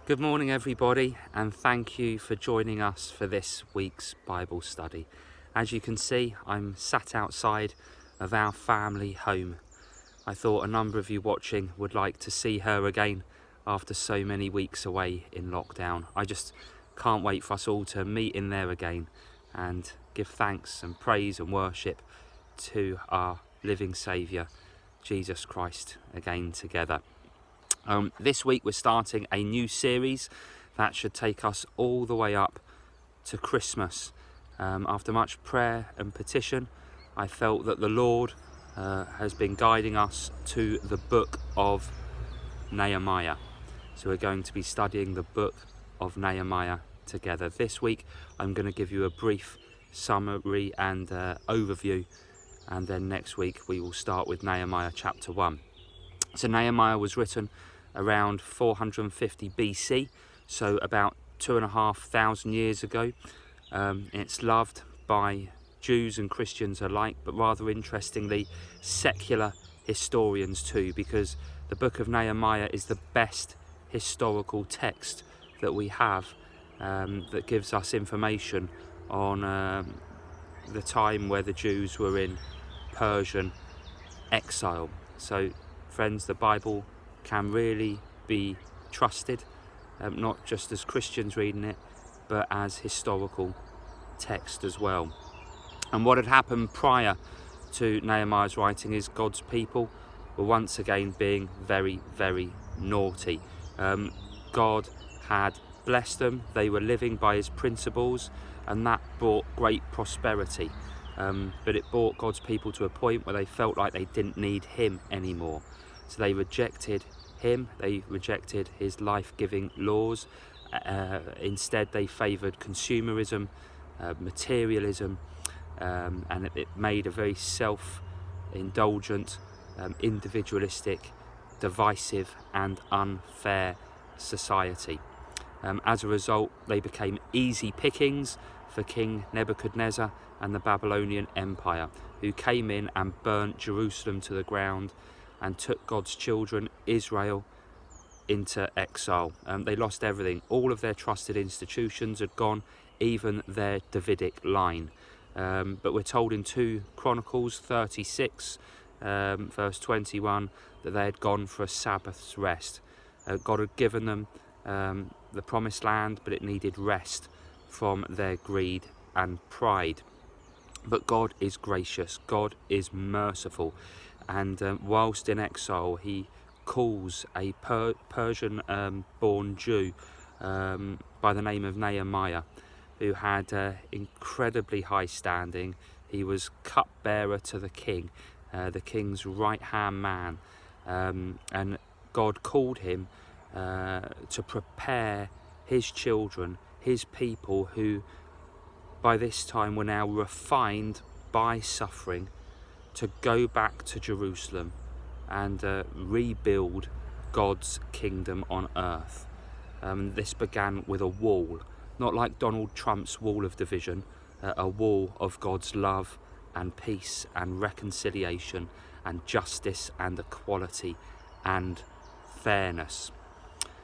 Good morning, everybody, and thank you for joining us for this week's Bible study. As you can see, I'm sat outside of our family home. I thought a number of you watching would like to see her again after so many weeks away in lockdown. I just can't wait for us all to meet in there again and give thanks and praise and worship to our living Saviour, Jesus Christ, again together. This week we're starting a new series that should take us all the way up to Christmas. After much prayer and petition, I felt that the Lord has been guiding us to the book of Nehemiah. So we're going to be studying the book of Nehemiah together. This week I'm going to give you a brief summary and overview, and then next week we will start with Nehemiah chapter 1. So Nehemiah was written around 450 BC, so about 2,500 years ago. It's loved by Jews and Christians alike, but rather interestingly, secular historians too, because the book of Nehemiah is the best historical text that we have that gives us information on the time where the Jews were in Persian exile. So friends, the Bible can really be trusted, not just as Christians reading it, but as historical text as well. And what had happened prior to Nehemiah's writing is God's people were once again being very, very naughty. God had blessed them, they were living by his principles, and that brought great prosperity. But it brought God's people to a point where they felt like they didn't need him anymore. So they rejected him, they rejected his life-giving laws. Instead, they favoured consumerism, materialism, and it made a very self-indulgent, individualistic, divisive and unfair society. As a result, they became easy pickings for King Nebuchadnezzar and the Babylonian Empire, who came in and burnt Jerusalem to the ground and took God's children, Israel, into exile. They lost everything. All of their trusted institutions had gone, even their Davidic line. But we're told in 2 Chronicles 36, verse 21, that they had gone for a Sabbath's rest. God had given them the promised land, but it needed rest from their greed and pride. But God is gracious, God is merciful, and whilst in exile he calls a Persian born Jew by the name of Nehemiah, who had incredibly high standing. He was cupbearer to the king's right hand man, and God called him to prepare his children, his people, who by this time were now refined by suffering, to go back to Jerusalem and rebuild God's kingdom on earth. This began with a wall, not like Donald Trump's wall of division, a wall of God's love and peace and reconciliation and justice and equality and fairness.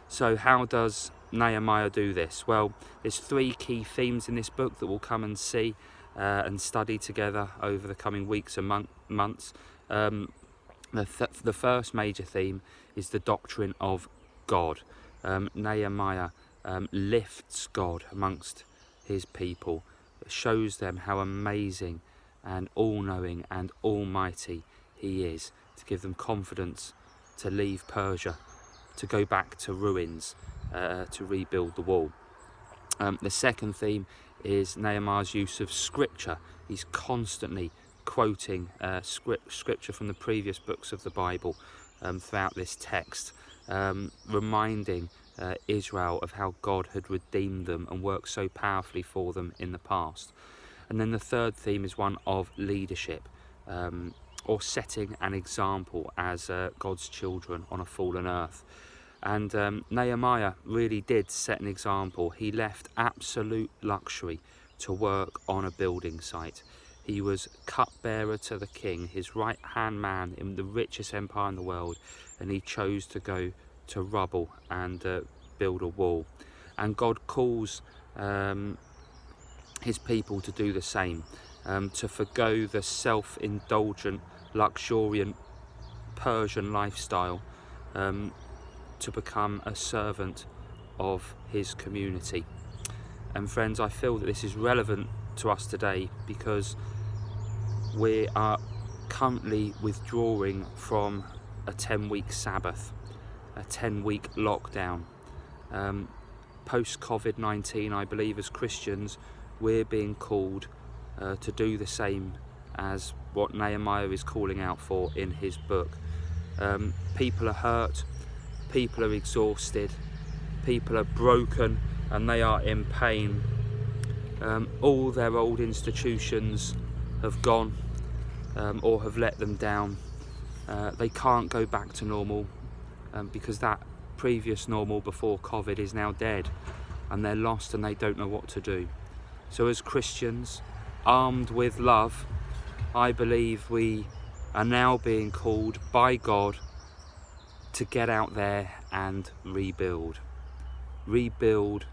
So how does Nehemiah do this? Well, there's 3 key themes in this book that we'll come and see and study together over the coming weeks and months. The first major theme is the doctrine of God. Nehemiah lifts God amongst his people, shows them how amazing and all-knowing and almighty he is, to give them confidence to leave Persia, to go back to ruins, to rebuild the wall. The second theme is Nehemiah's use of scripture. He's constantly quoting scripture from the previous books of the Bible throughout this text, reminding Israel of how God had redeemed them and worked so powerfully for them in the past. And then the third theme is one of leadership, or setting an example as God's children on a fallen earth. And Nehemiah really did set an example. He left absolute luxury to work on a building site. He was cupbearer to the king, his right-hand man in the richest empire in the world, and he chose to go to rubble and build a wall. And God calls his people to do the same, to forgo the self-indulgent, luxuriant Persian lifestyle, to become a servant of his community. And friends, I feel that this is relevant to us today because we are currently withdrawing from a 10-week Sabbath, a 10-week lockdown. Post-COVID-19, I believe as Christians, we're being called to do the same as what Nehemiah is calling out for in his book. People are hurt, people are exhausted, people are broken, and they are in pain. All their old institutions have gone or have let them down. They can't go back to normal because that previous normal before COVID is now dead, and they're lost and they don't know what to do. So as Christians, armed with love, I believe we are now being called by God to get out there and rebuild. Rebuild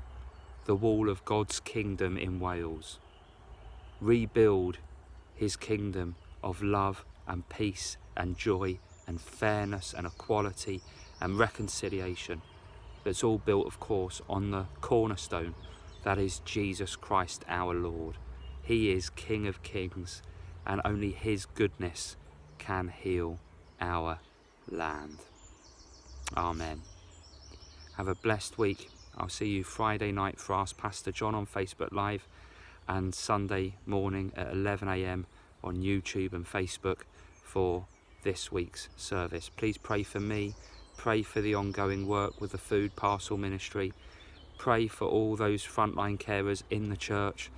the wall of God's kingdom in Wales. Rebuild his kingdom of love and peace and joy and fairness and equality and reconciliation. That's all built, of course, on the cornerstone, that is Jesus Christ our Lord. He is King of Kings, and only his goodness can heal our land. Amen. Have a blessed week. I'll see you Friday night for Ask Pastor John on Facebook Live, and Sunday morning at 11 a.m. on YouTube and Facebook for this week's service. Please pray for me, pray for the ongoing work with the food parcel ministry, pray for all those frontline carers in the church.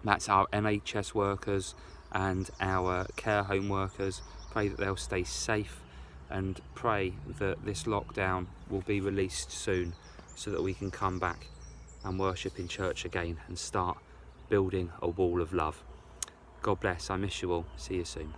That's our NHS workers and our care home workers. Pray that they'll stay safe, and pray that this lockdown will be released soon so that we can come back and worship in church again and start building a wall of love. God bless. I miss you all. See you soon.